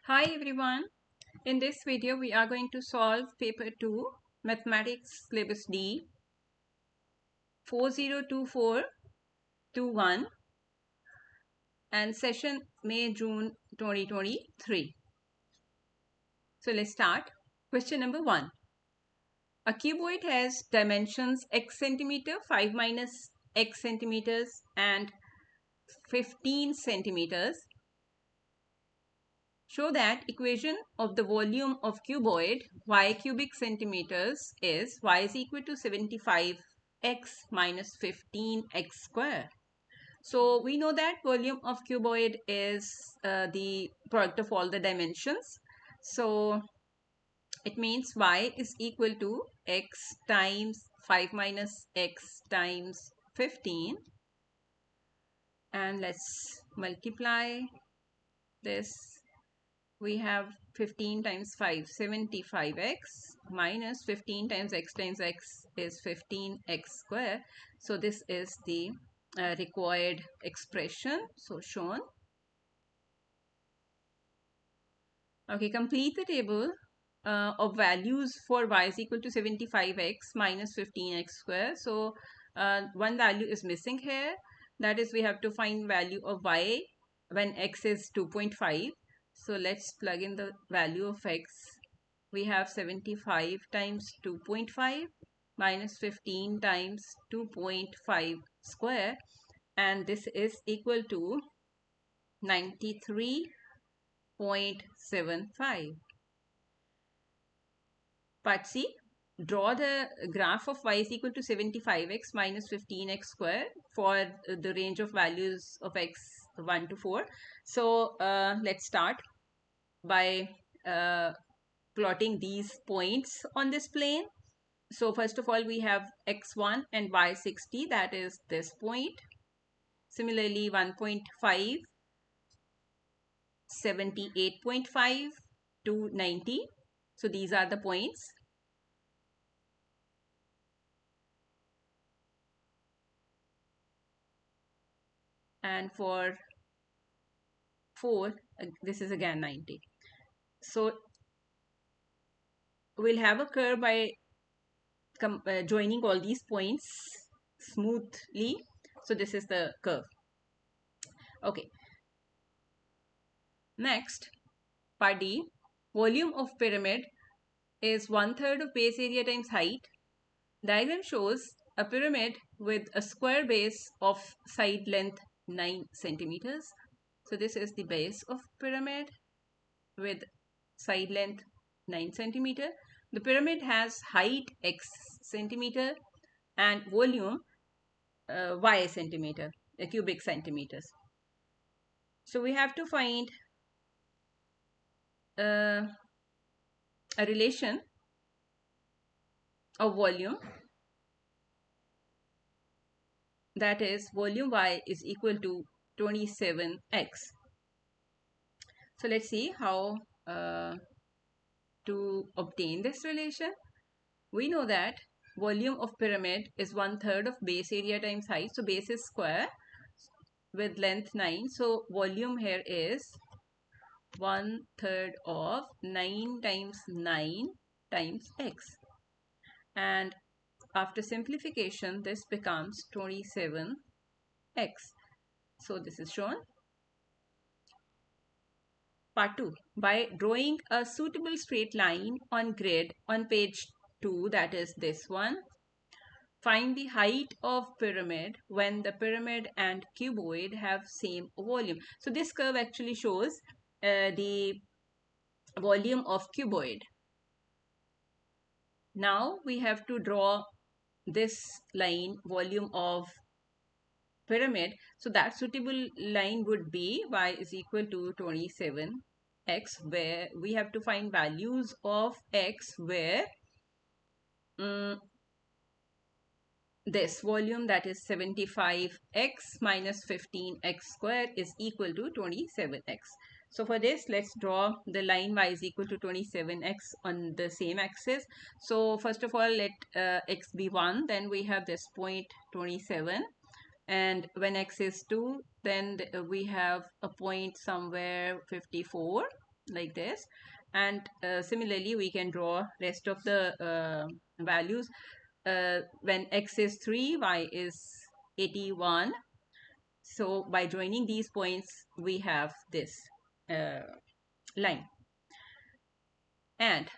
Hi everyone. In this video we are going to solve paper 2 mathematics syllabus D 402421 and session May June 2023. So let's start. Question number 1. A cuboid has dimensions x centimeter, 5 minus x centimeters and 15 centimeters. Show that equation of the volume of cuboid y cubic centimeters is y is equal to 75x minus 15x square. So we know that volume of cuboid is the product of all the dimensions. So it means y is equal to x times 5 minus x times 15. And let's multiply this. We have 15 times 5, 75x minus 15 times x is 15x square. So this is the required expression. So shown. Okay, complete the table of values for y is equal to 75x minus 15x square. So one value is missing here. That is, we have to find value of y when x is 2.5. So let's plug in the value of x. We have 75 times 2.5 minus 15 times 2.5 square, and this is equal to 93.75. Part C. Draw the graph of y is equal to 75x minus 15x square for the range of values of x 1 to 4. So let's start by plotting these points on this plane. So first of all, we have x1 and y60, that is this point. Similarly, 1.5, 78.5 to 90. So these are the points. And for 4, this is again 90. So we'll have a curve by joining all these points smoothly. So this is the curve. Okay. Next, part D. Volume of pyramid is 1/3 of base area times height. Diagram shows a pyramid with a square base of side length 9 centimeters. So this is the base of pyramid with side length 9 centimeter. The pyramid has height x centimeter and volume y centimeter, cubic centimeters. So we have to find a relation of volume, that is volume y is equal to 27x. So let's see how to obtain this relation. We know that volume of pyramid is 1/3 of base area times height. So base is square with length 9. So volume here is 1/3 of 9 times 9 times x. And after simplification, this becomes 27x. So this is shown. Part 2. By drawing a suitable straight line on grid on page 2, that is this one, find the height of pyramid when the pyramid and cuboid have same volume. So this curve actually shows the volume of cuboid. Now we have to draw this line, volume of pyramid. So that suitable line would be y is equal to 27x, where we have to find values of x where this volume, that is 75x minus 15x square, is equal to 27x. So for this, let's draw the line y is equal to 27x on the same axis. So first of all, let x be 1, then we have this point 27. And when x is 2, then we have a point somewhere 54. like this. And similarly, we can draw rest of the values. When x is 3, y is 81. So by joining these points, we have this line. And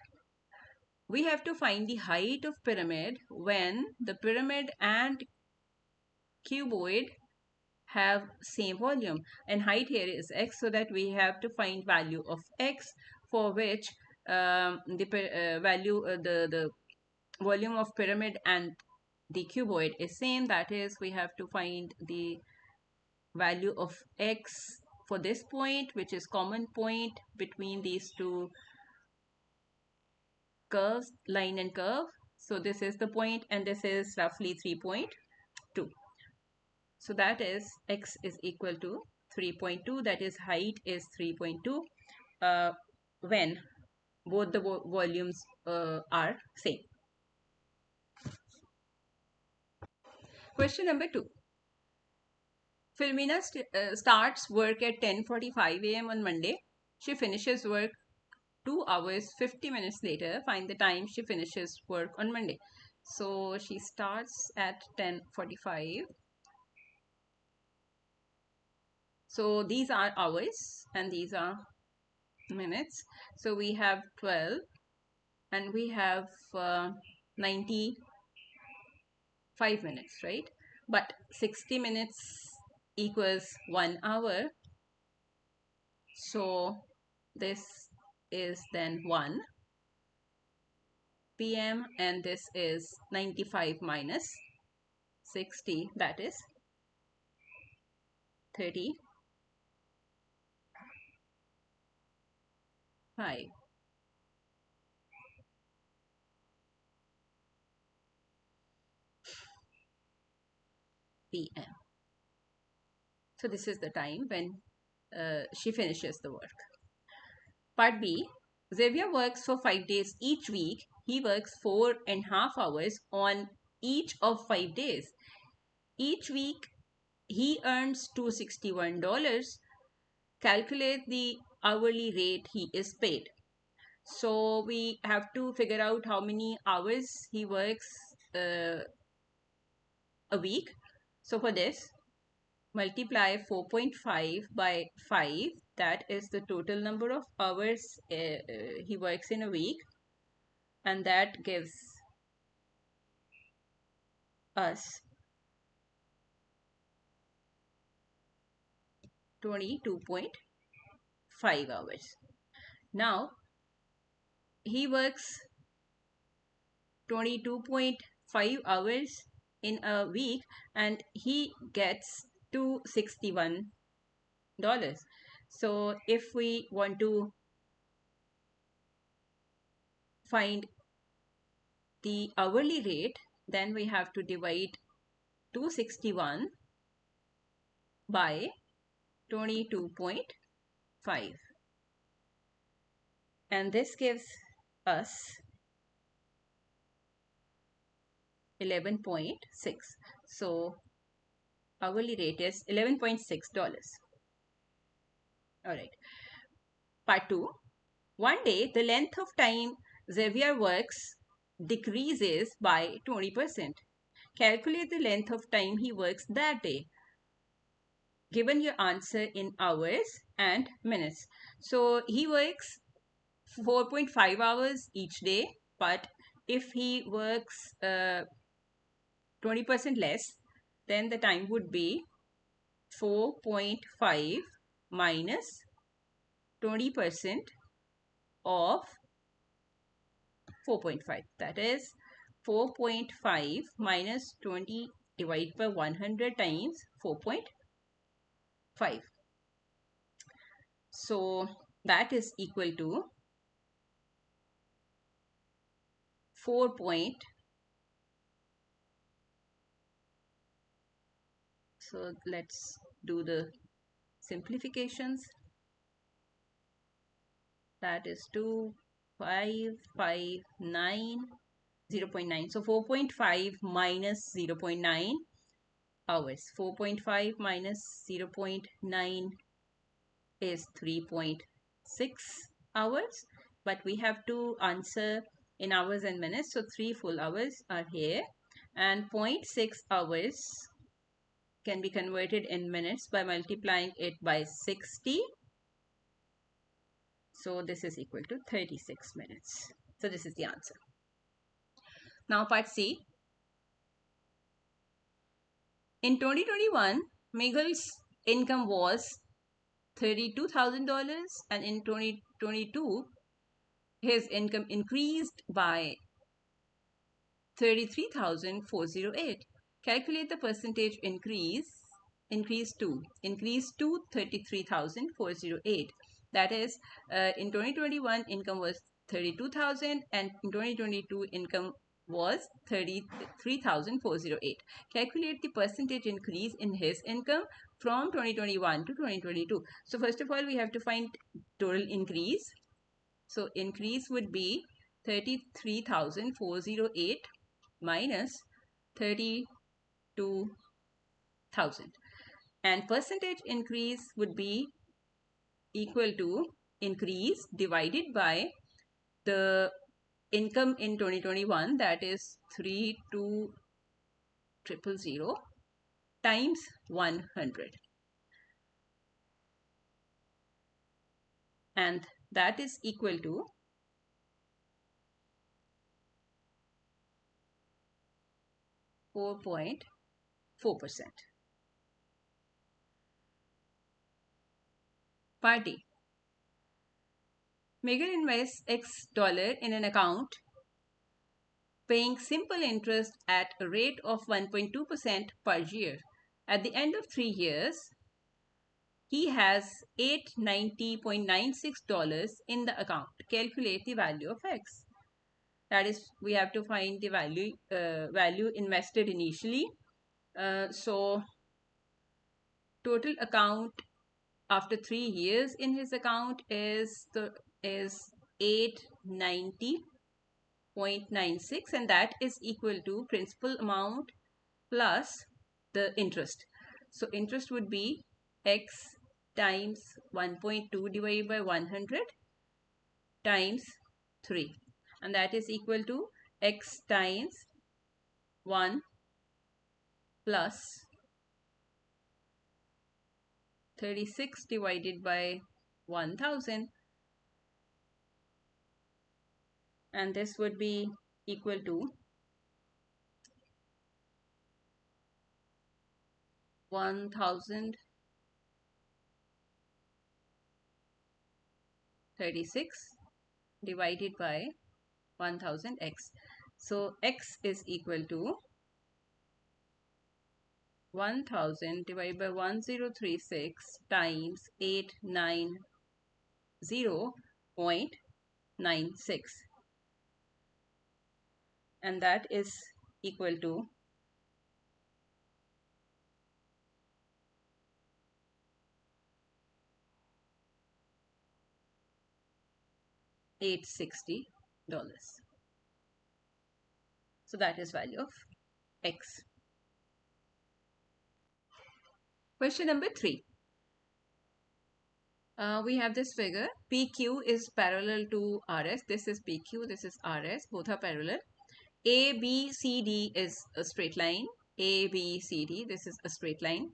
we have to find the height of pyramid when the pyramid and cuboid have same volume, and height here is x, so that we have to find value of x, for which the value the volume of pyramid and the cuboid is same. That is, we have to find the value of x for this point, which is common point between these two curves, line and curve. So this is the point, and this is roughly 3.2. So that is x is equal to 3.2. That is, height is 3.2 when both the volumes are same. Question number 2. Filmina starts work at 10:45 a.m. on Monday. She finishes work 2 hours 50 minutes later. Find the time she finishes work on Monday. So she starts at 10:45. So these are hours and these are minutes. So we have 12 and we have 95 minutes, right? But 60 minutes equals 1 hour. So this is then 1 p.m. and this is 95 minus 60, that is 35 p.m. So this is the time when she finishes the work. Part B. Xavier works for 5 days each week. He works 4.5 hours on each of 5 days. Each week, he earns $261. Calculate the hourly rate he is paid. So we have to figure out how many hours he works a week. So for this, multiply 4.5 by 5. That is the total number of hours he works in a week. And that gives us 22.5 hours. Now, he works 22.5 hours in a week and he gets $261. So if we want to find the hourly rate, then we have to divide 261 by 22.5, and this gives us 11.6. So hourly rate is $11.6. All right. Part 2. One day, the length of time Xavier works decreases by 20%. Calculate the length of time he works that day. Given your answer in hours and minutes. So he works 4.5 hours each day, but if he works 20% less, then the time would be 4.5 minus 20% of 4.5. That is 4.5 minus 20 divided by 100 times 4.5. So that is equal to 4. So let's do the simplifications. That is 2,559, 0.9. So 4.5 minus 0.9 hours. 4.5 minus 0.9 is 3.6. hours, but we have to answer in hours and minutes. So 3 full hours are here, and 0.6 hours can be converted in minutes by multiplying it by 60. So this is equal to 36 minutes. So this is the answer. Now part C. In 2021, Miguel's income was $32,000, and in 2022, his income increased by 33,408. Calculate the percentage increase to 33,408. That is, in 2021 income was 32,000, and in 2022 income was 33,408. Calculate the percentage increase in his income from 2021 to 2022. So first of all, we have to find total increase. So increase would be 33,408 minus 32,000, and percentage increase would be equal to increase divided by the income in 2021, that is 32,000 times 100, and that is equal to 4.4%. Party. Miguel invests X dollar in an account paying simple interest at a rate of 1.2% per year. At the end of 3 years, he has $890.96 in the account. Calculate the value of X. That is, we have to find the value invested initially. So total account after 3 years in his account is 890.96, and that is equal to principal amount plus the interest. So interest would be X times 1.2 divided by 100 times 3, and that is equal to X times 1 plus 36 divided by 1000, and this would be equal to 1036 divided by 1000x. So x is equal to 1000 divided by 1036 times 890.96, and that is equal to 860. So that is value of X. Question number 3. We have this figure. PQ is parallel to RS. This is PQ, this is RS. Both are parallel. ABCD is a straight line. ABCD, this is a straight line.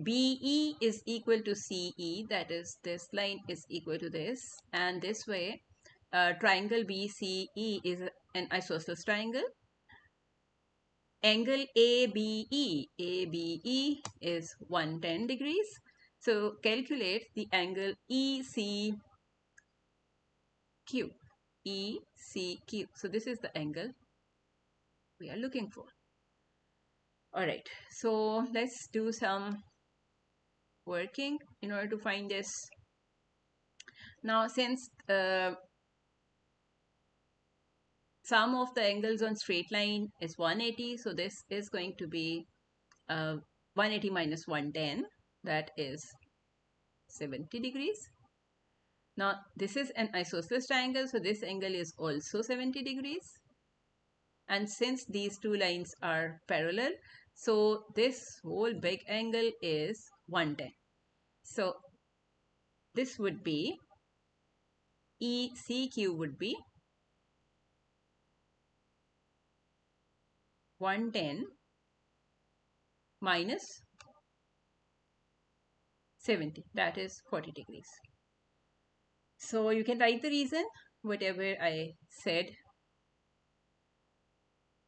BE is equal to CE, that is, this line is equal to this. And this way, triangle BCE is an isosceles triangle. Angle ABE is 110 degrees. So calculate the angle ECQ. ECQ. So this is the angle we are looking for. Alright, so let's do some working in order to find this. Now, since sum of the angles on straight line is 180, so this is going to be 180 minus 110, that is 70 degrees. Now, this is an isosceles triangle, so this angle is also 70 degrees. And since these two lines are parallel, so this whole big angle is 110. So this would be ECQ would be 110 minus 70, that is 40 degrees. So you can write the reason, whatever I said,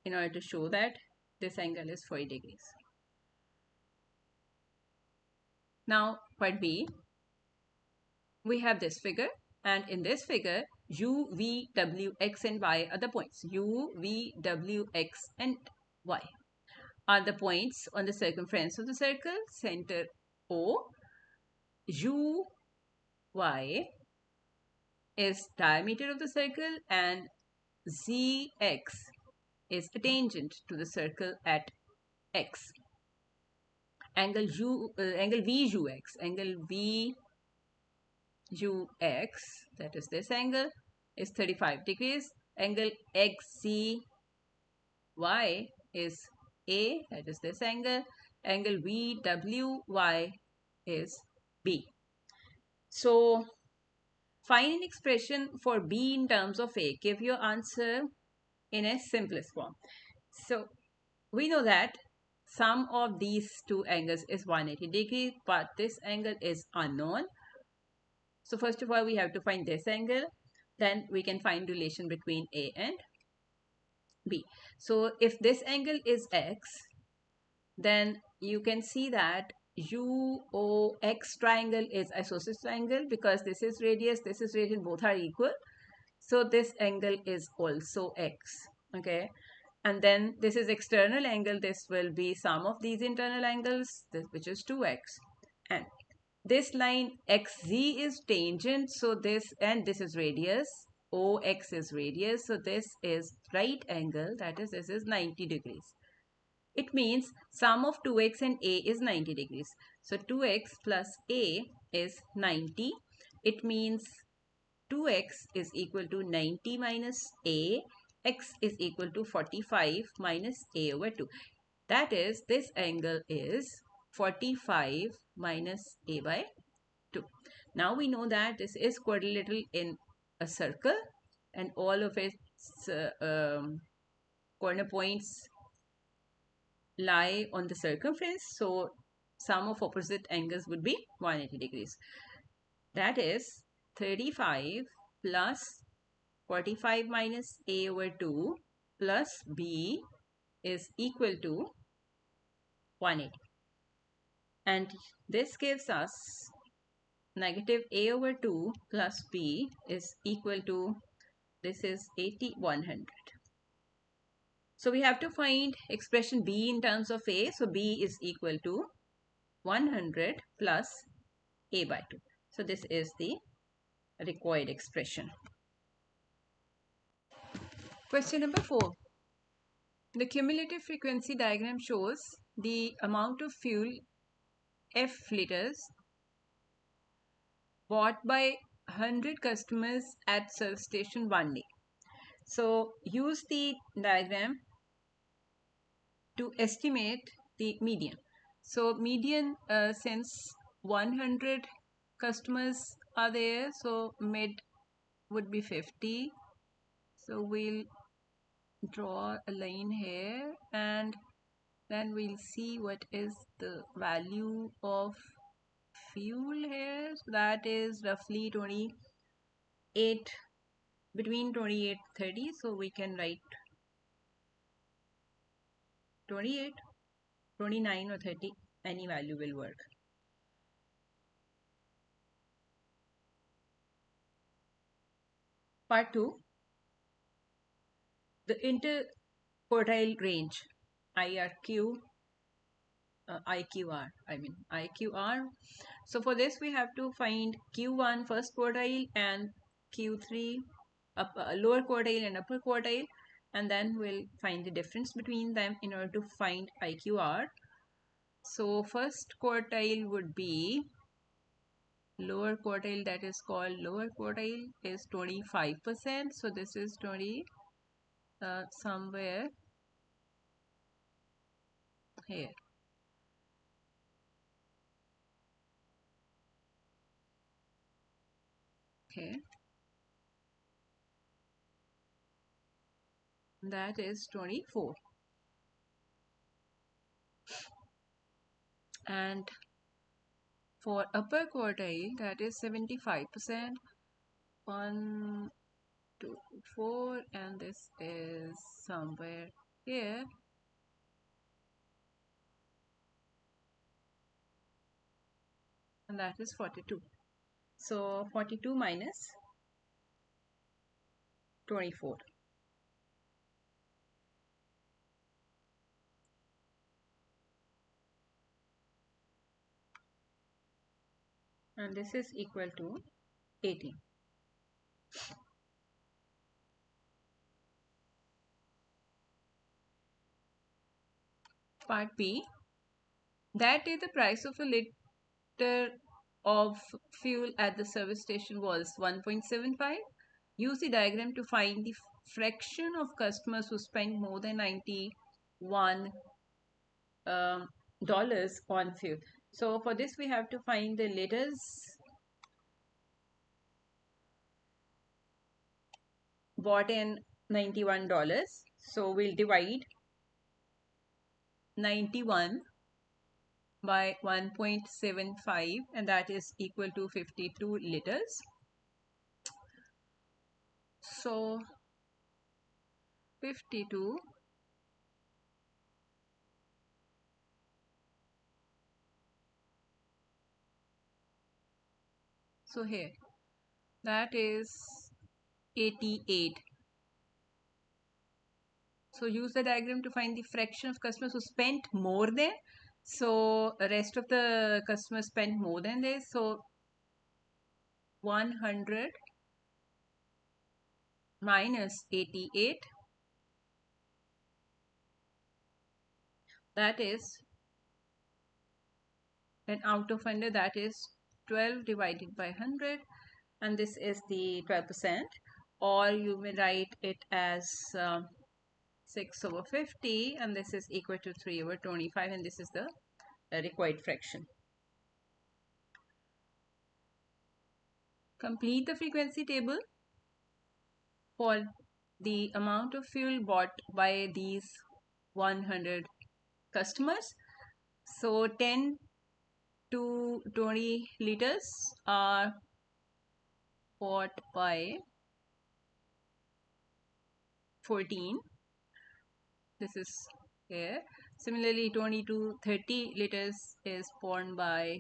in order to show that this angle is 40 degrees. Now, part B, we have this figure, and in this figure, U, V, W, X, and Y are the points. U, V, W, X, and Y are the points on the circumference of the circle. Center O, U, Y is diameter of the circle, and ZX is a tangent to the circle at X. Angle VUX, that is this angle, is 35 degrees. Angle XZY is A, that is this angle. Angle VWY is B. So find an expression for B in terms of A. Give your answer in a simplest form. So we know that sum of these two angles is 180 degrees, but this angle is unknown. So first of all, we have to find this angle. Then we can find relation between A and B. So if this angle is X, then you can see that UOX triangle is isosceles triangle because this is radius, both are equal. So this angle is also X. Okay. And then this is external angle. This will be sum of these internal angles, which is 2x. And this line XZ is tangent. So this, and this is radius. OX is radius. So this is right angle. That is, this is 90 degrees. It means sum of 2x and A is 90 degrees. So 2x plus A is 90. It means 2x is equal to 90 minus A. X is equal to 45 minus A over 2. That is, this angle is 45 minus A by 2. Now we know that this is quadrilateral in a circle and all of its corner points lie on the circumference. So sum of opposite angles would be 180 degrees. That is 35 plus 45 minus A over 2 plus B is equal to 180. And this gives us negative A over 2 plus B is equal to, this is 80, 100. So we have to find expression B in terms of A. So B is equal to 100 plus A by 2. So this is the required expression. Question number 4. The cumulative frequency diagram shows the amount of fuel F liters bought by 100 customers at service station one day. So use the diagram to estimate the median. So median, since 100 customers are there, so mid would be 50. So we'll draw a line here and then we'll see what is the value of fuel here. So that is roughly 28, between 28 30. So we can write 28, 29 or 30, any value will work. Part 2, the interquartile range, IRQ, IQR. So for this we have to find Q1 first quartile and Q3 lower quartile and upper quartile, and then we'll find the difference between them in order to find IQR. So first quartile would be lower quartile, that is called lower quartile, is 25%. So this is 20 somewhere here. Okay. that is 24. And for upper quartile, that is 75%. 1, 2, 4, and this is somewhere here. And that is 42. So 42 minus 24. And this is equal to 18. Part B, that day the price of a liter of fuel at the service station was 1.75. Use the diagram to find the fraction of customers who spend more than $91 dollars on fuel. So for this we have to find the liters bought in $91. So we'll divide 91 by 1.75, and that is equal to 52 liters. So 52 so here that is 88. So use the diagram to find the fraction of customers who spent more than. So the rest of the customers spent more than this. So 100 minus 88, that is, and out of 100, that is 12 divided by 100, and this is the 12%, or you may write it as 6 over 50, and this is equal to 3 over 25, and this is the required fraction. Complete the frequency table for the amount of fuel bought by these 100 customers. So 10 to 20 liters are bought by 14. This is here. Similarly, 20 to 30 liters is borne by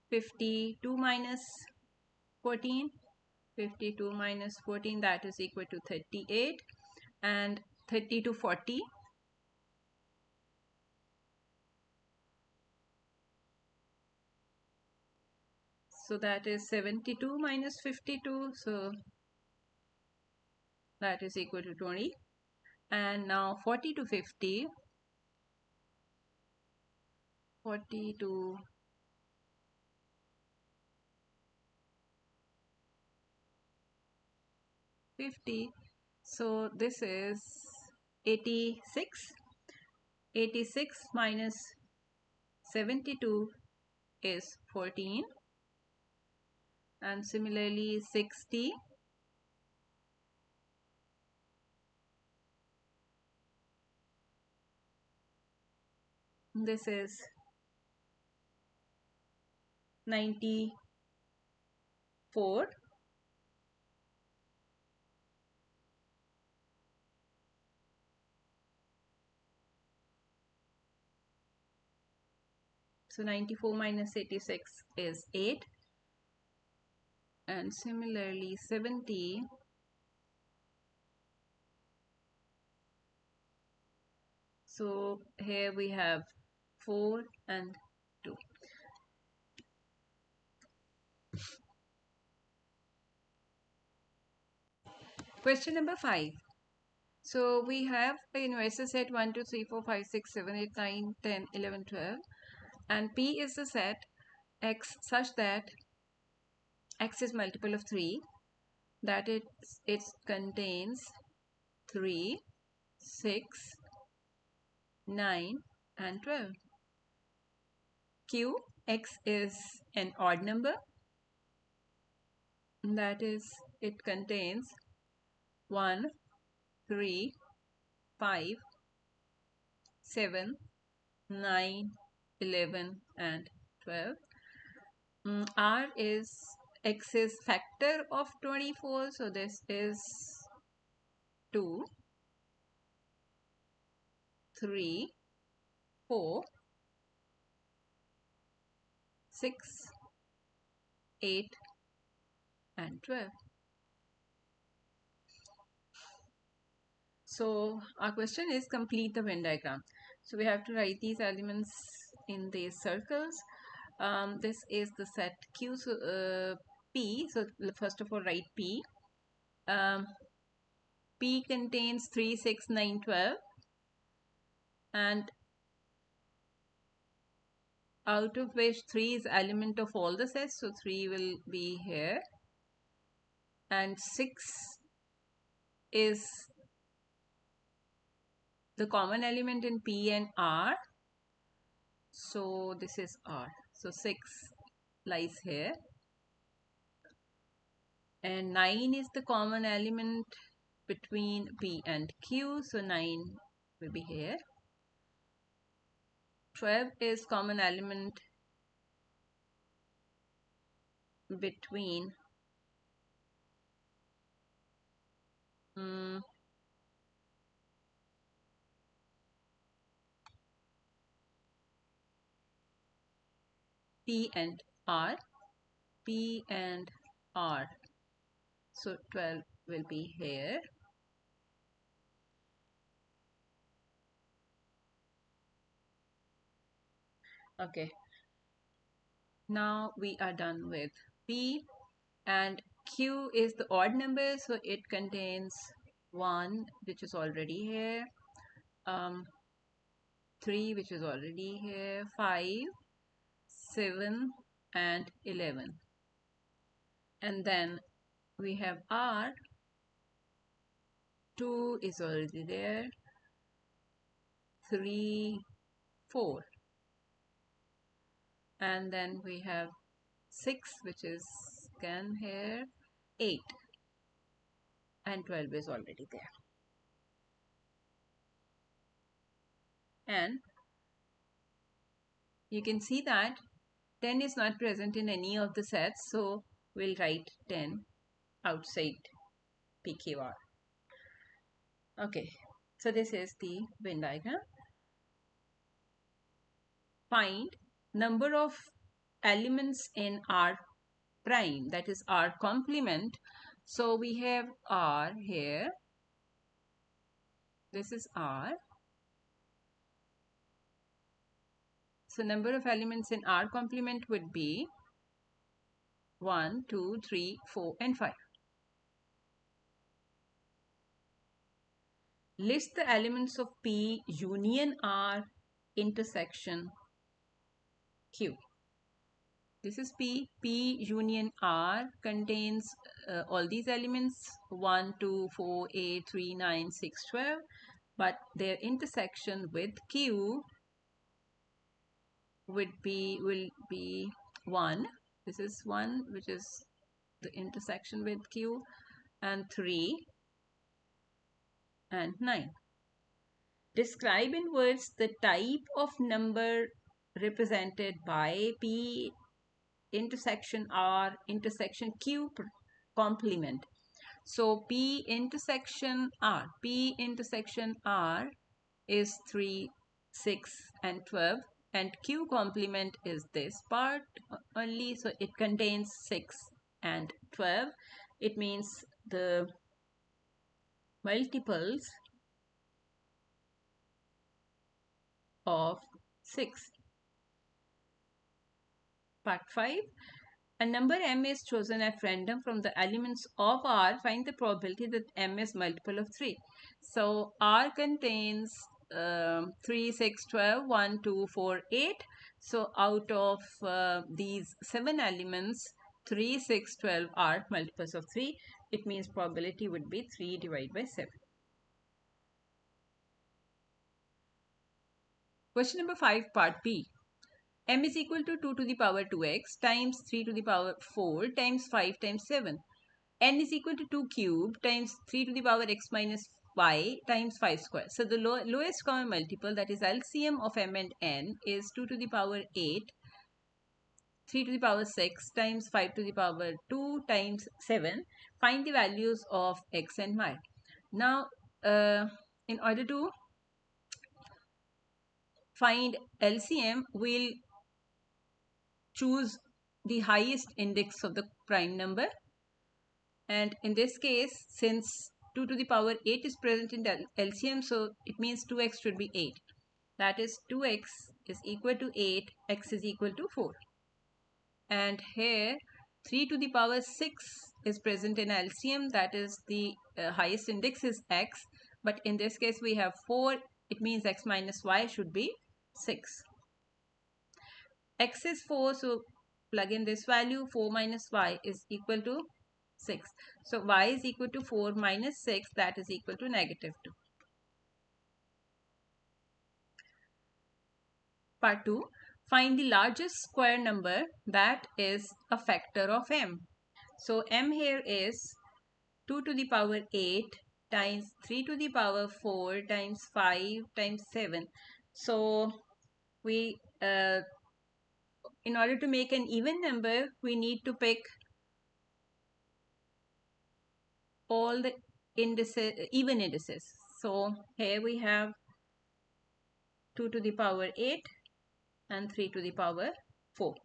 52 minus 14. 52 minus 14, that is equal to 38. And 30 to 40, so that is 72 minus 52, so that is equal to 20. And now 40 to 50, 40 to 50, so this is 86. 86 minus 72 is 14, and similarly 60, this is 94, so 94 minus 86 is 8, and similarly 70, so here we have 4 and 2. Question number 5. So we have a universal set 1, 2, 3, 4, 5, 6, 7, 8, 9, 10, 11, 12, and P is the set X such that X is multiple of 3, that it contains 3, 6, 9, and 12. Q, X is an odd number. That is, it contains 1, 3, 5, 7, 9, 11, and 12. R is X is factor of 24, so this is 2, 3, 4, 6, 8, and 12. So our question is complete the Venn diagram. So we have to write these elements in these circles. This is the set Q, so, P. So first of all, write P. P contains 3, 6, 9, 12. And out of which 3 is element of all the sets. So 3 will be here. And 6 is the common element in P and R. So this is R. So 6 lies here. And 9 is the common element between P and Q. So 9 will be here. 12 is common element between P and R. P and R. So 12 will be here. Okay. Now we are done with P, and Q is the odd number, so it contains 1, which is already here, 3, which is already here, 5, 7, and 11. And then we have R, 2 is already there, 3, 4. And then we have 6, which is again here, 8, and 12 is already there. And you can see that 10 is not present in any of the sets, so we'll write 10 outside PQR. Okay, so this is the Venn diagram. Find number of elements in R prime, that is R complement. So we have R here. This is R. So number of elements in R complement would be 1, 2, 3, 4, and 5. List the elements of P union R intersection Q. This is P. P union R contains all these elements 1, 2, 4, 8, 3, 9, 6, 12. But their intersection with Q will be 1. This is 1, which is the intersection with Q, and 3 and 9. Describe in words the type of number represented by P intersection R intersection Q complement. So P intersection R. P intersection R is 3, 6, and 12. And Q complement is this part only. So it contains 6 and 12. It means the multiples of 6. Part 5. A number m is chosen at random from the elements of R. Find the probability that m is multiple of 3. So R contains 3, 6, 12, 1, 2, 4, 8. So out of these 7 elements, 3, 6, 12 are multiples of 3. It means probability would be 3 divided by 7. Question number 5, part B. M is equal to 2 to the power 2x times 3 to the power 4 times 5 times 7. n is equal to 2 cube times 3 to the power x minus y times 5 square. So the lowest common multiple, that is LCM of m and n, is 2 to the power 8, 3 to the power 6 times 5 to the power 2 times 7. Find the values of x and y. Now, in order to find LCM, we'll choose the highest index of the prime number. And in this case, since 2 to the power 8 is present in LCM, so it means 2x should be 8. That is 2x is equal to 8, x is equal to 4. And here 3 to the power 6 is present in LCM, that is the highest index is x. But in this case we have 4, it means x minus y should be 6. X is 4, so plug in this value, 4 minus y is equal to 6. So y is equal to 4 minus 6, that is equal to negative 2. Part 2. Find the largest square number that is a factor of m. So m here is 2 to the power 8 times 3 to the power 4 times 5 times 7. So we in order to make an even number, we need to pick all the indices, even indices. So here we have 2 to the power 8 and 3 to the power 4.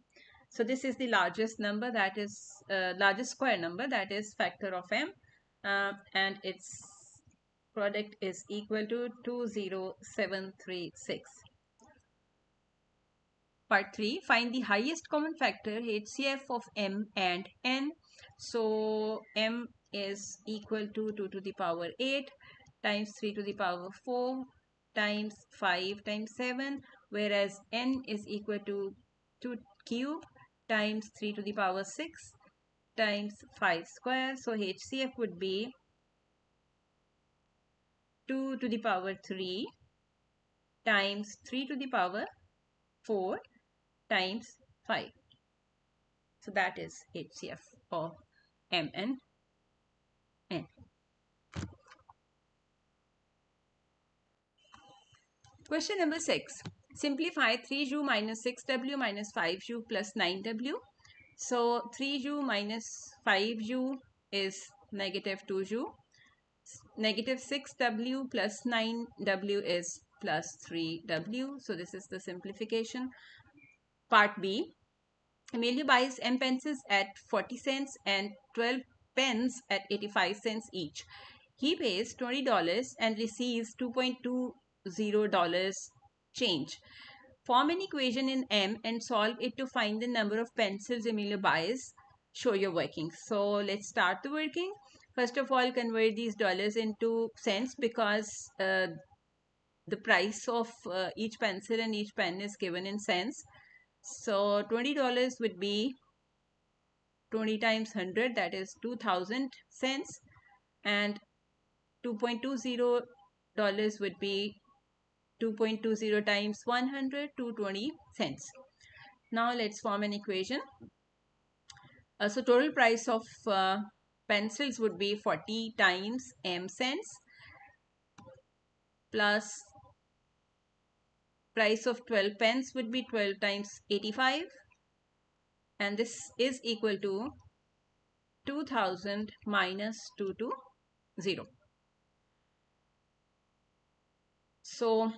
So this is the largest number, that is largest square number, that is factor of m, and its product is equal to 20736. Part 3. Find the highest common factor HCF of m and n. So m is equal to 2 to the power 8 times 3 to the power 4 times 5 times 7, whereas n is equal to 2 cube times 3 to the power 6 times 5 square. So HCF would be 2 to the power 3 times 3 to the power 4 times 5. So that is HCF of m and n. Question number 6. Simplify 3u minus 6w minus 5u plus 9w. So 3u minus 5u is negative 2u. Negative 6w plus 9w is plus 3w. So this is the simplification. Part B. Emilio buys M pencils at 40 cents and 12 pens at 85 cents each. He pays $20 and receives $2.20 change. Form an equation in M and solve it to find the number of pencils Emilio buys. Show your working. So let's start the working. First of all, convert these dollars into cents, because the price of each pencil and each pen is given in cents. So $20 would be 20 times 100, that is 2000 cents, and $2.20 would be 2.20 times 100, 220 cents. Now let's form an equation. So total price of pencils would be 40 times m cents plus price of 12 pens would be 12 times 85, and this is equal to 2000 minus 220. So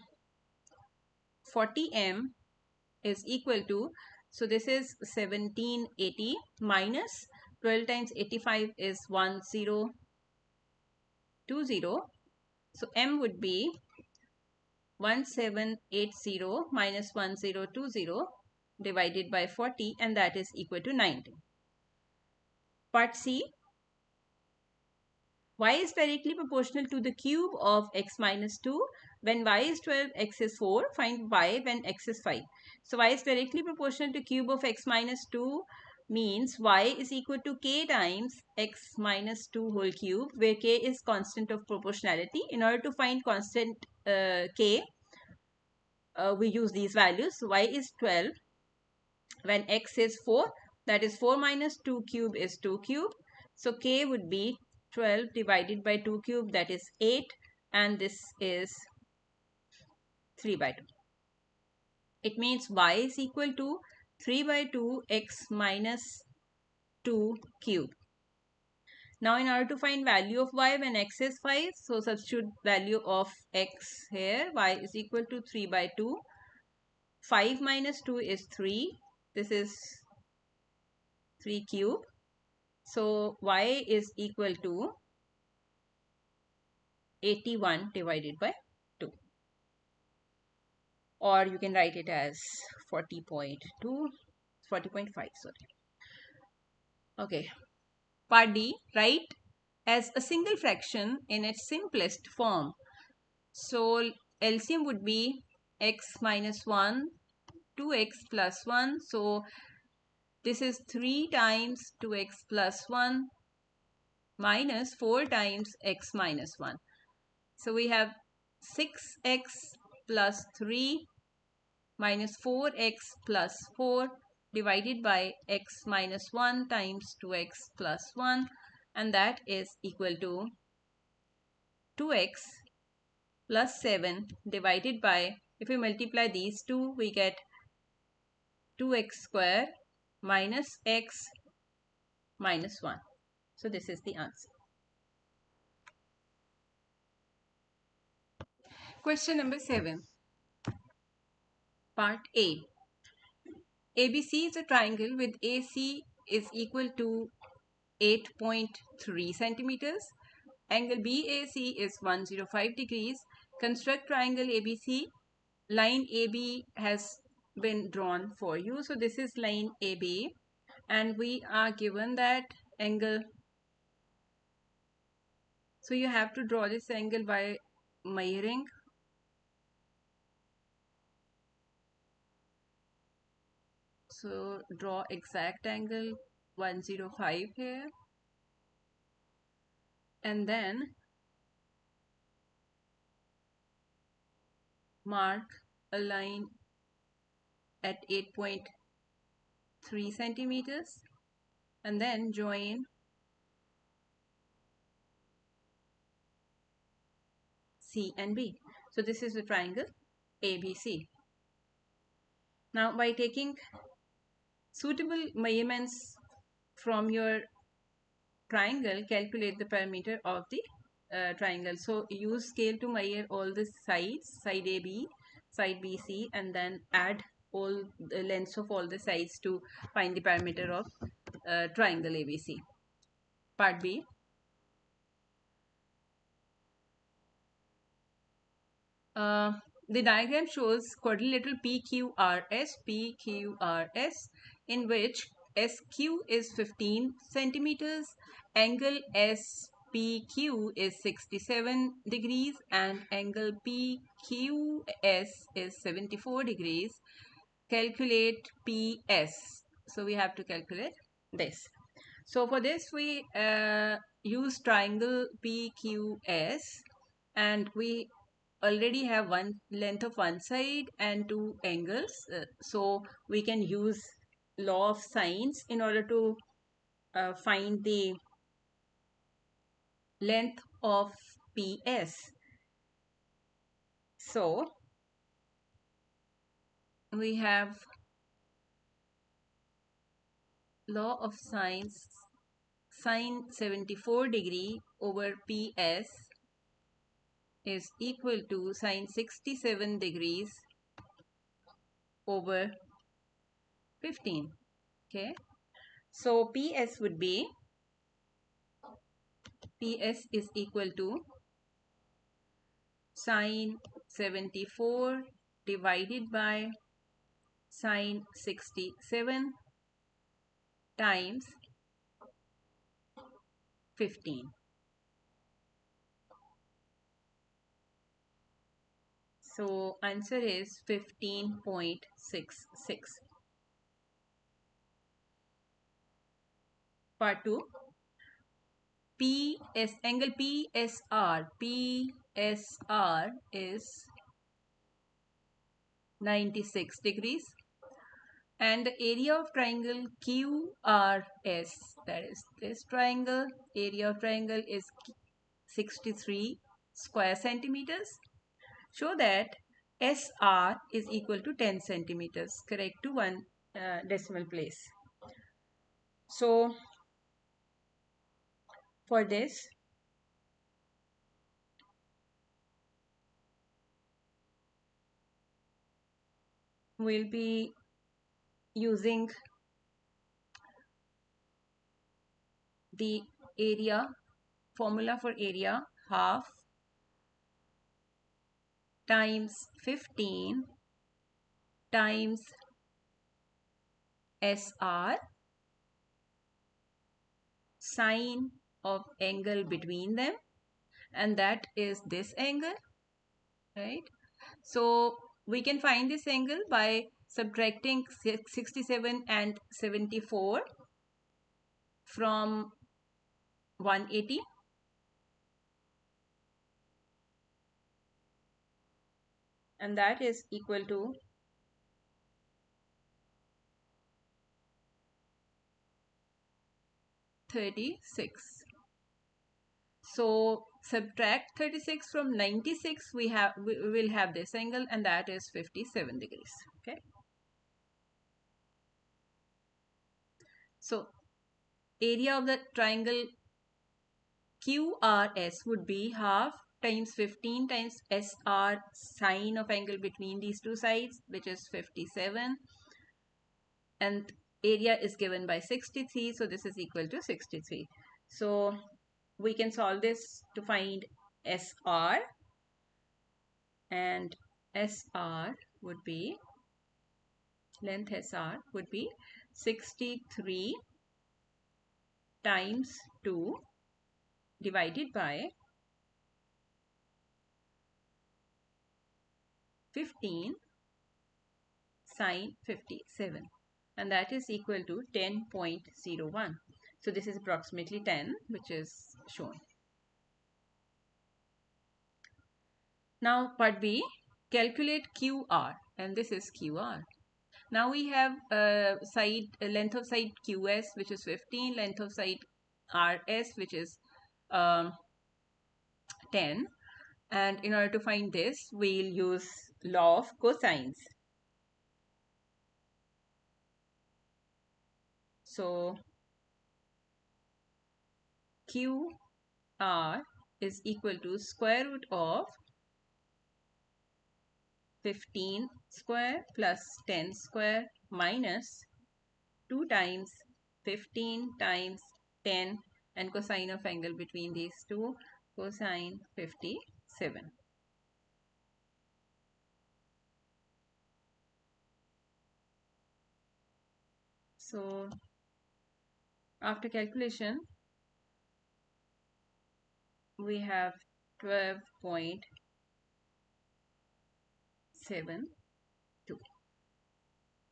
40m is equal to, so this is 1780 minus 12 times 85 is 1020. So m would be 1780 minus 1020 divided by 40, and that is equal to 90. Part C. Y is directly proportional to the cube of x minus 2. When y is 12, x is 4. Find y when x is 5. So y is directly proportional to cube of x minus 2 means y is equal to k times x minus 2 whole cube, where k is constant of proportionality. In order to find constant k, we use these values. So y is 12 when x is 4, that is 4 minus 2 cube is 2 cube. So K would be 12 divided by 2 cube, that is 8, and this is 3 by 2. It means y is equal to 3 by 2 x minus 2 cube. Now in order to find value of y when x is 5, so substitute value of x here. Y is equal to 3 by 2. 5 minus 2 is 3. This is 3 cube. So y is equal to 81 divided by 2. Or you can write it as 40.2, 40.5, sorry. Okay. Part D, write as a single fraction in its simplest form. So LCM would be x minus 1, 2x plus 1. So this is 3 times 2x plus 1 minus 4 times x minus 1. So we have 6x plus 3 minus 4x plus 4 divided by x minus 1 times 2x plus 1, and that is equal to 2x plus 7 divided by, if we multiply these two, we get 2x square minus x minus 1. So this is the answer. Question number 7. Part A. ABC is a triangle with AC is equal to 8.3 centimeters. Angle BAC is 105 degrees. Construct triangle ABC. Line AB has been drawn for you. So this is line AB, and we are given that angle. So you have to draw this angle by measuring. So draw exact angle 105 here, and then mark a line at 8.3 centimeters, and then join C and B. So this is the triangle ABC. Now by taking suitable measurements from your triangle, calculate the perimeter of the triangle. So use scale to measure all the sides, side AB, side BC, and then add all the lengths of all the sides to find the perimeter of triangle ABC. Part B. The diagram shows quadrilateral PQRS, in which SQ is 15 centimeters, angle SPQ is 67 degrees, and angle PQS is 74 degrees. Calculate PS. So we have to calculate this. So for this we use triangle PQS, and we already have one length of one side and two angles, so we can use law of sines in order to find the length of PS. So we have law of sines, sine 74 degree over PS is equal to sine 67 degrees over 15. Okay, so PS would be, PS is equal to sine 74 divided by sine 67 times 15. So answer is 15.66. Part 2. Angle PSR is 96 degrees. And the area of triangle QRS, that is this triangle, area of triangle is 63 square centimeters. Show that SR is equal to 10 centimeters, correct to one decimal place. So for this, we'll be using the area formula for area, half times 15 times SR, sine of angle between them, and that is this angle, right? So we can find this angle by subtracting 67 and 74 from 180, and that is equal to 36. So subtract 36 from 96, we will have this angle, and that is 57 degrees. Okay. So area of the triangle QRS would be half times 15 times SR, sine of angle between these two sides, which is 57, and area is given by 63, so this is equal to 63. So we can solve this to find SR, and SR would be, length SR would be 63 times 2 divided by 15 sine 57, and that is equal to 10.01. So this is approximately 10, which is shown. Now part B, calculate QR, and this is QR. Now we have length of side QS, which is 15, length of side RS, which is 10, and in order to find this, we'll use law of cosines. So QR is equal to square root of 15 square plus 10 square minus 2 times 15 times 10, and cosine of angle between these two, cosine 57. So after calculation, we have 12.72.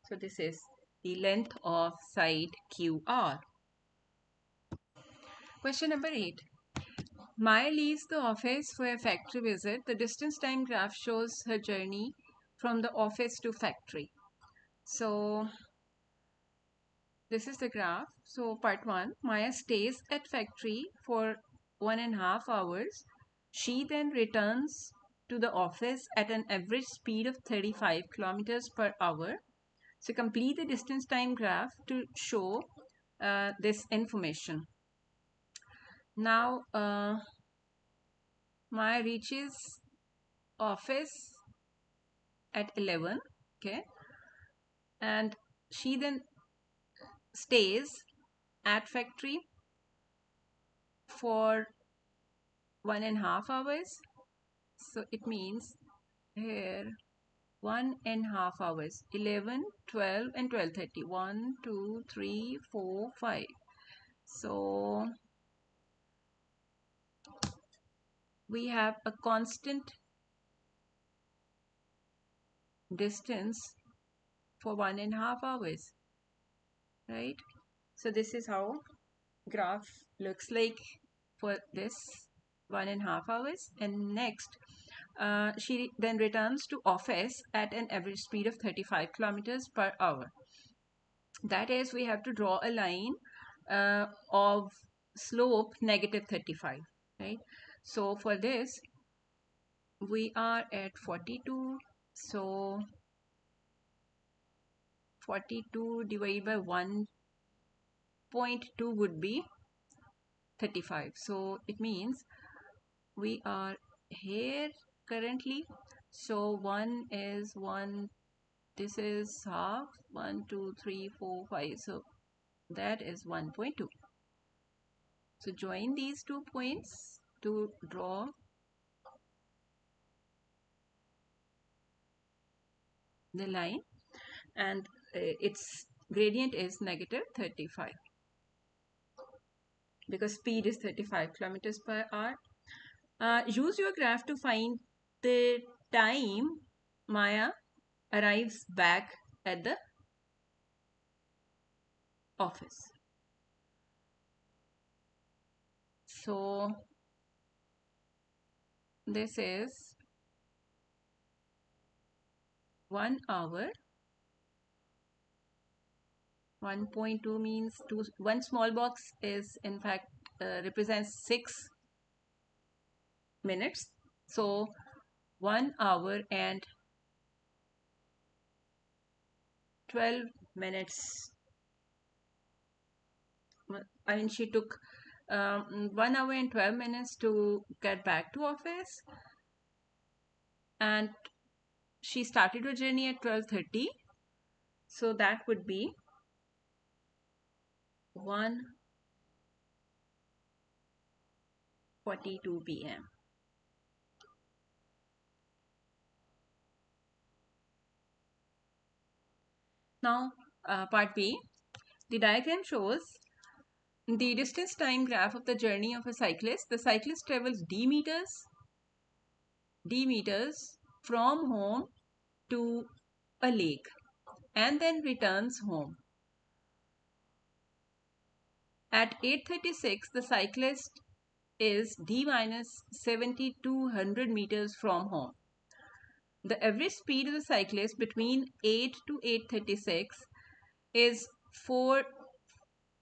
So this is the length of side QR. Question number 8. Maya leaves the office for a factory visit. The distance time graph shows her journey from the office to factory. So this is the graph. So part 1, Maya stays at factory for 1.5 hours. She then returns to the office at an average speed of 35 kilometers per hour. So complete the distance time graph to show this information. Now Maya reaches office at 11, okay, and she then stays at factory for 1.5 hours. So it means here 1.5 hours, 11, 12 and 12:30, 1, 2, 3, 4, 5. So we have a constant distance for 1.5 hours, right? So this is how graph looks like for this 1.5 hours. And next she then returns to office at an average speed of 35 kilometers per hour. That is, we have to draw a line of slope negative 35, right? So for this, we are at 42. So 42 divided by 1.2 would be 35. So it means we are here currently. So 1 is 1, this is half, 1, 2, 3, 4, 5. So that is 1.2. So join these 2 points to draw the line, and its gradient is negative 35 because speed is 35 kilometers per hour. Use your graph to find the time Maya arrives back at the office. So this is 1 hour. 1.2 means one small box is in fact represents 6 minutes. So 1 hour and 12 minutes. I mean, she took 1 hour and 12 minutes to get back to office, and she started her journey at 12:30. So that would be 1:42 p.m. Now, part B. The diagram shows the distance time graph of the journey of a cyclist. The cyclist travels d meters from home to a lake and then returns home. At 8:36, the cyclist is d minus 7,200 meters from home. The average speed of the cyclist between 8 to 8:36 is 4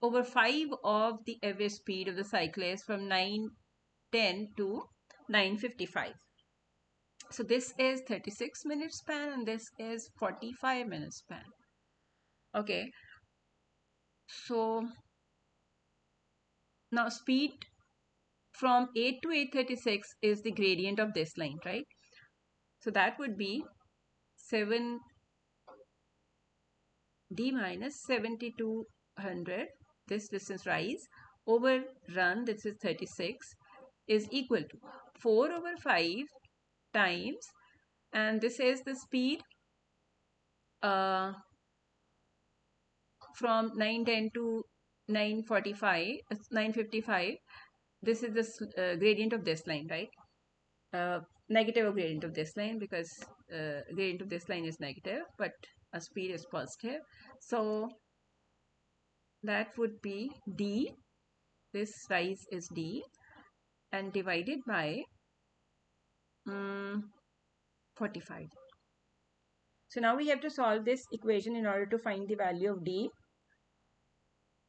over 5 of the average speed of the cyclist from 9:10 to 9:55. So this is 36 minutes span and this is 45 minutes span. Okay. So now speed from 8 to 8:36 is the gradient of this line, right? So that would be 7 d minus 7,200, this distance rise, over run, this is 36, is equal to 4 over 5 times, and this is the speed from 9:10 to 9:45, 9:55. This is the gradient of this line, right? Negative gradient of this line, because gradient of this line is negative, but a speed is positive. So that would be d, this rise is d, and divided by 45. So now we have to solve this equation in order to find the value of d.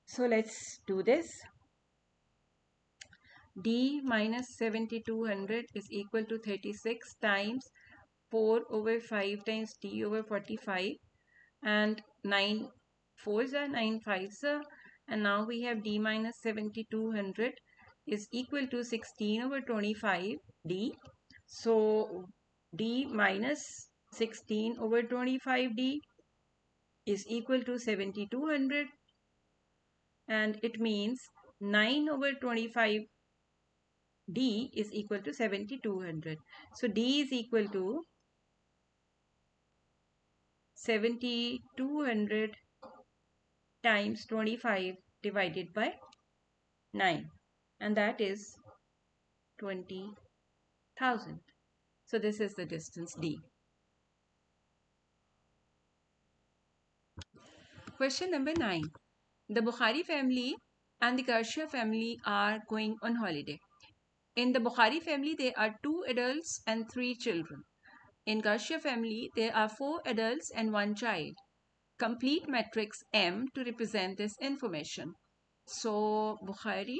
So let's do this. D minus 7,200 is equal to 36 times 4 over 5 times d over 45, and 9 4s are 9 5s are, and now we have d minus 7,200 is equal to 16 over 25 d. So d minus 16 over 25 d is equal to 7,200, and it means 9 over 25 d is equal to 7,200. So d is equal to 7,200 times 25 divided by 9, and that is 20,000. So this is the distance d. Question number 9. The Bukhari family and the Garcia family are going on holiday. In the Bukhari family, there are 2 adults and 3 children. In Garcia family, there are 4 adults and 1 child. complete matrix M to represent this information. So Bukhari,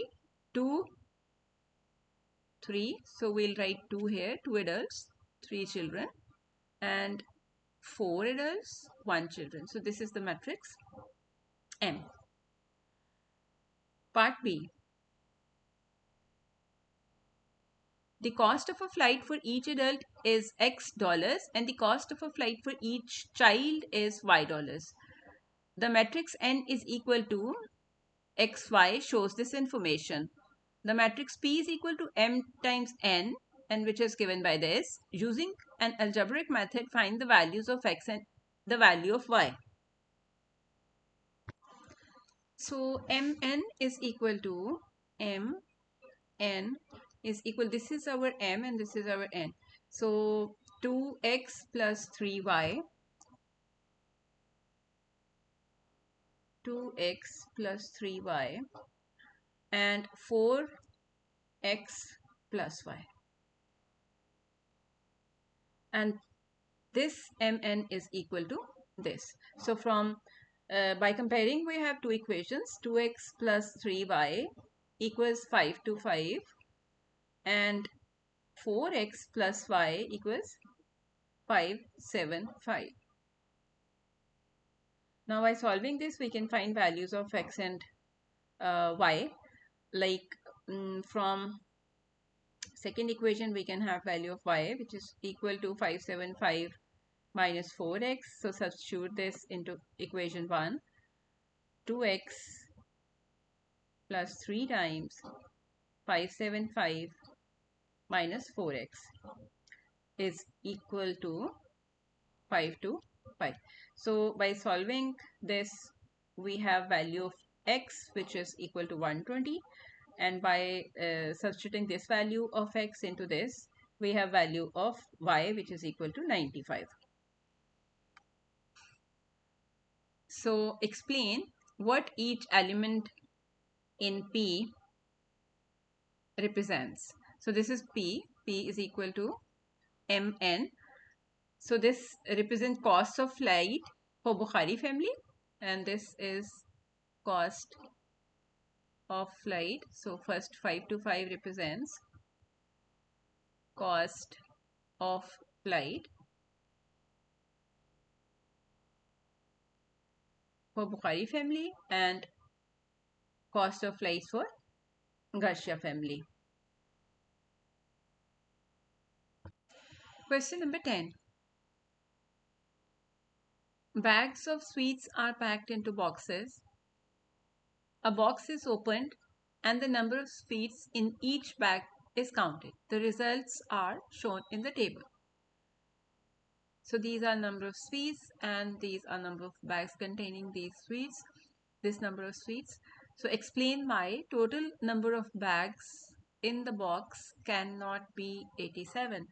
2, 3. So we'll write 2 here, 2 adults, 3 children, and 4 adults, 1 children. So this is the matrix M. Part B. The cost of a flight for each adult is X dollars and the cost of a flight for each child is Y dollars. The matrix N is equal to XY shows this information. The matrix P is equal to M times N, and which is given by this. Using an algebraic method, find the values of X and the value of Y. So Mn is equal to Mn is equal, this is our M and this is our N. So 2x plus 3y, 2x plus 3y, and 4x plus y. And this Mn is equal to this. So from by comparing, we have two equations. 2x plus 3y equals 5 to 5, and 4x plus y equals 5, 7, 5. Now by solving this, we can find values of x and y. Like from second equation, we can have value of y, which is equal to 575 minus 4x. So substitute this into equation 1. 2x plus 3 times 575 minus 4x is equal to 5 to 5. So by solving this, we have value of x, which is equal to 120, and by substituting this value of x into this, we have value of y, which is equal to 95. So explain what each element in P represents. So this is P. P is equal to Mn. So this represents cost of flight for Bukhari family, and this is cost of flight. So first 5 to 5 represents cost of flight for Bukhari family and cost of flights for Garcia family. Question number 10. Bags of sweets are packed into boxes. A box is opened and the number of sweets in each bag is counted. The results are shown in the table. So these are number of sweets and these are number of bags containing these sweets, this number of sweets. So explain my total number of bags in the box cannot be 87.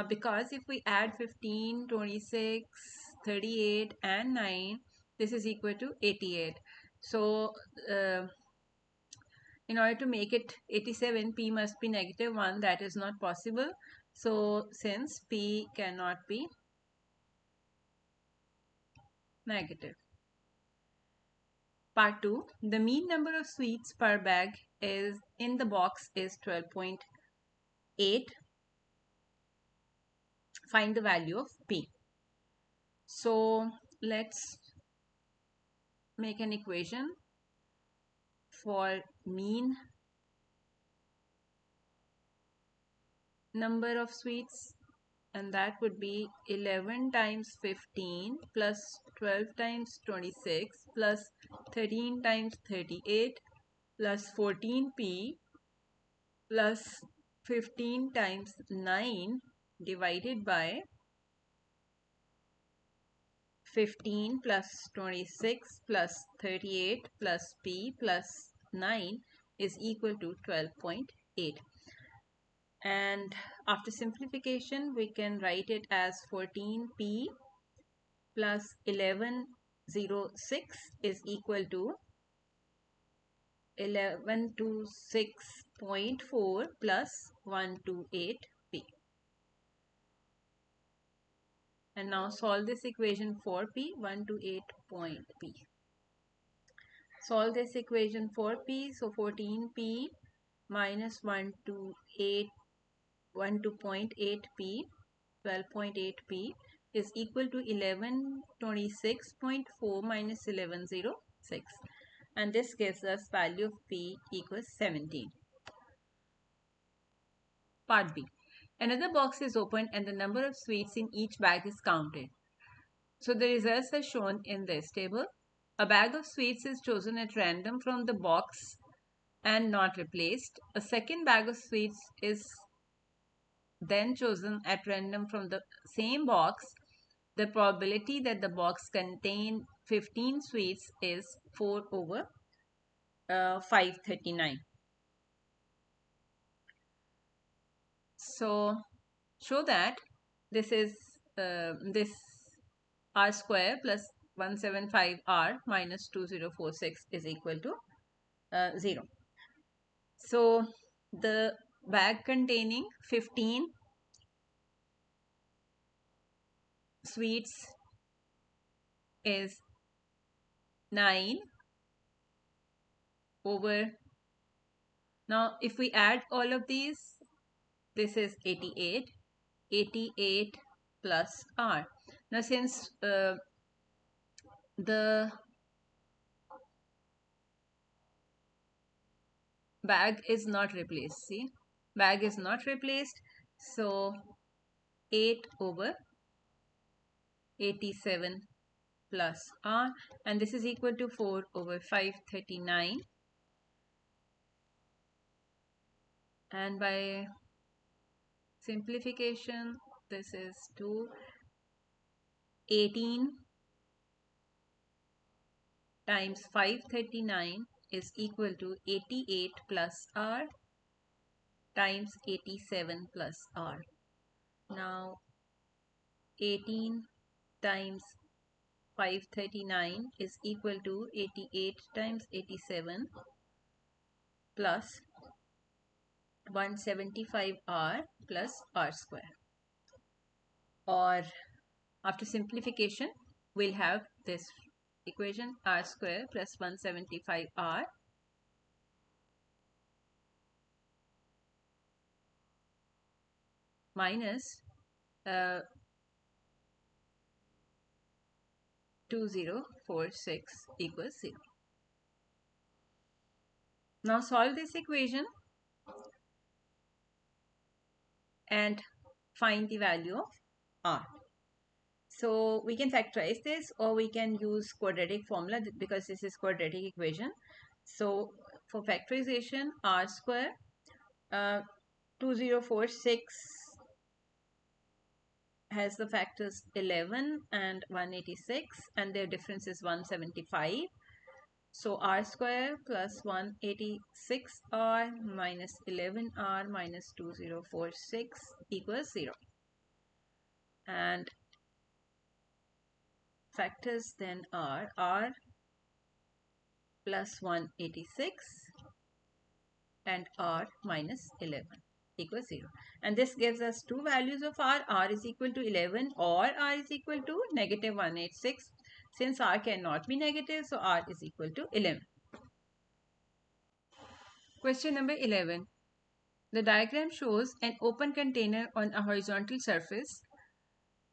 Because if we add 15, 26, 38 and 9, this is equal to 88. So in order to make it 87, P must be negative 1. That is not possible. So since P cannot be negative. Part 2. The mean number of sweets per bag is in the box is 12.8. Find the value of P. So let's make an equation for mean number of sweets, and that would be 11 times 15 plus 12 times 26 plus 13 times 38 plus 14p plus 15 times 9 divided by 15 plus 26 plus 38 plus p plus 9 is equal to 12.8. And after simplification, we can write it as 14p plus 1106 is equal to 1126.4 plus 128p. And now solve this equation for P, 1 to 8 point P. Solve this equation for P, so 14P minus 1 to 8, 1 to 0.8P, 12.8P is equal to 1126.4 minus 1106. And this gives us value of P equals 17. Part B. Another box is opened and the number of sweets in each bag is counted. So the results are shown in this table. A bag of sweets is chosen at random from the box and not replaced. A second bag of sweets is then chosen at random from the same box. The probability that the box contain 15 sweets is 4 over 539. So show that this is this r square plus 175r minus 2046 is equal to 0. So the bag containing 15 sweets is 9 over, now if we add all of these, this is 88, 88 plus r. Now since the bag is not replaced, see, bag is not replaced, so 8 over 87 plus r, and this is equal to 4 over 539, and by simplification this is 18 times 539 is equal to 88 plus r times 87 plus r. Now 18 times 539 is equal to 88 times 87 plus 175r plus r square. Or after simplification, we'll have this equation r square plus 175r minus 2046 equals 0. Now solve this equation and find the value of r. So we can factorize this, or we can use quadratic formula because this is quadratic equation. So for factorization, r square 2046 has the factors 11 and 186, and their difference is 175. So r square plus 186r minus 11r minus 2046 equals 0. And factors then are r plus 186 and r minus 11 equals 0. And this gives us two values of r is equal to 11 or r is equal to negative 186. Since r cannot be negative, so r is equal to 11. Question number 11. The diagram shows an open container on a horizontal surface.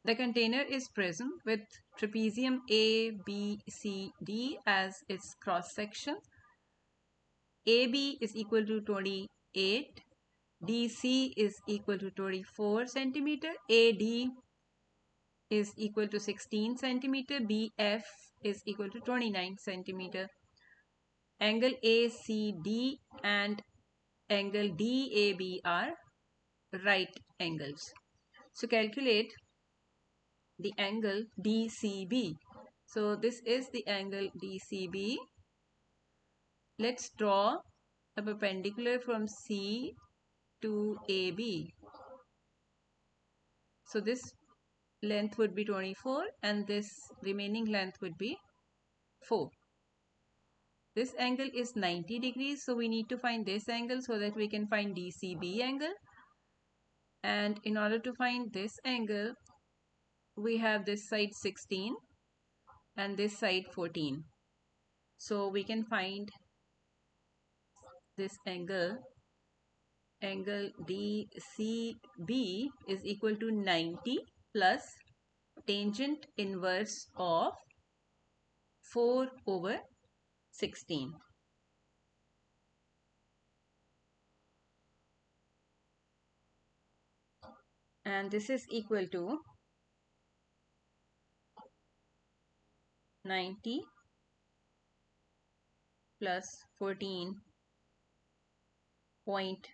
The container is prism with trapezium A, B, C, D as its cross section. AB is equal to 28, DC is equal to 24 centimeter, AD is equal to 16 centimeter, BF is equal to 29 centimeter. Angle ACD and angle DAB are right angles. So calculate the angle DCB. So this is the angle DCB. Let's draw a perpendicular from C to AB. So this length would be 24 and this remaining length would be 4. This angle is 90 degrees, so we need to find this angle so that we can find DCB angle. And in order to find this angle, we have this side 16 and this side 14. So we can find this angle DCB is equal to 90 plus tangent inverse of 4 over 16. And this is equal to 90 plus 14 point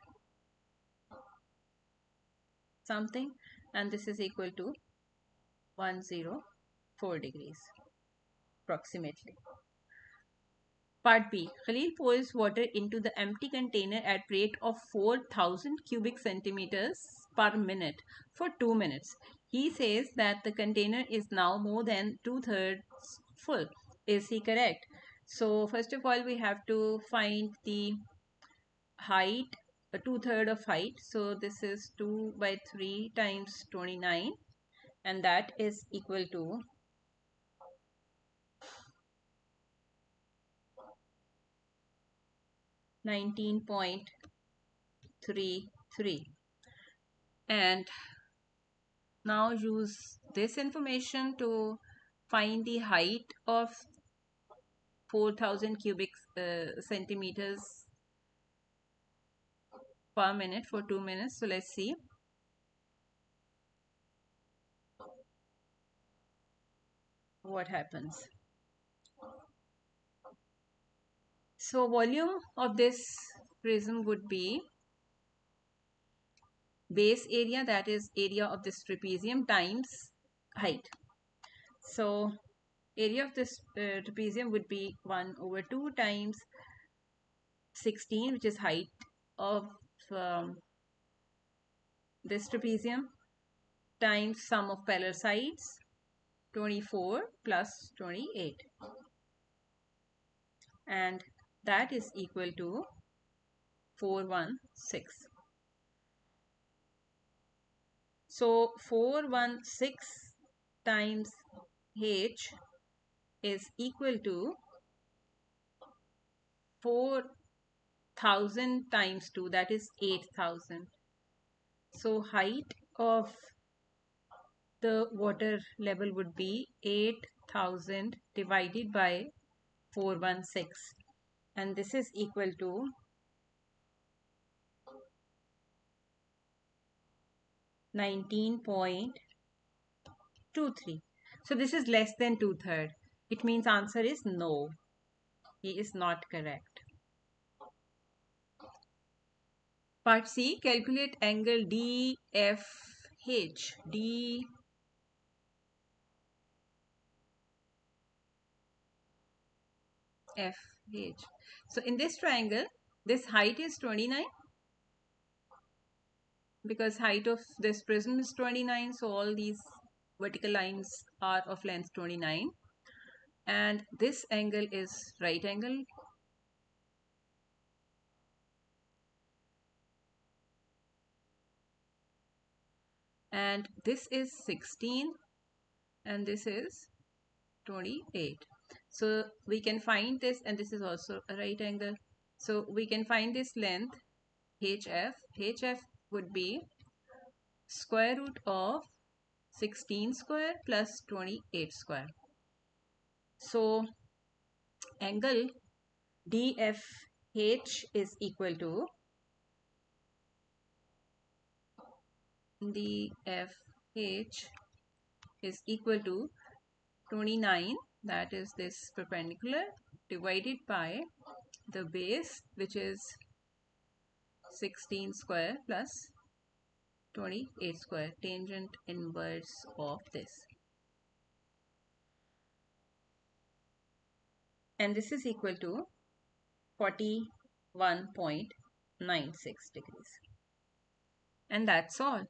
something, and this is equal to 104 degrees approximately. Part B. Khalil pours water into the empty container at rate of 4,000 cubic centimeters per minute for 2 minutes. He says that the container is now more than 2/3 full. Is he correct? So first of all, we have to find the height, 2/3 of height. So this is 2 by 3 times 29, and that is equal to 19.33. And now use this information to find the height of 4,000 cubic centimeters per minute for 2 minutes. So let's see. What happens. So volume of this prism would be base area, that is area of this trapezium, times height. So area of this trapezium would be 1 over 2 times 16, which is height of this trapezium, times sum of parallel sides, 24 plus 28, and that is equal to 416. So 416 times h is equal to 4,000 times 2, that is 8,000. So height of the water level would be 8,000 divided by 416, and this is equal to 19.23. So this is less than 2/3. It means answer is no. He is not correct. Part C. Calculate angle DFH. DFH. So in this triangle, this height is 29, because height of this prism is 29. So all these vertical lines are of length 29. And this angle is right angle. And this is 16 and this is 28. So we can find this, and this is also a right angle. So we can find this length HF. HF would be square root of 16 square plus 28 square. So angle DFH is equal to is equal to 29, that is this perpendicular, divided by the base, which is 16 square plus 28 square, tangent inverse of this. And this is equal to 41.96 degrees. And that's all.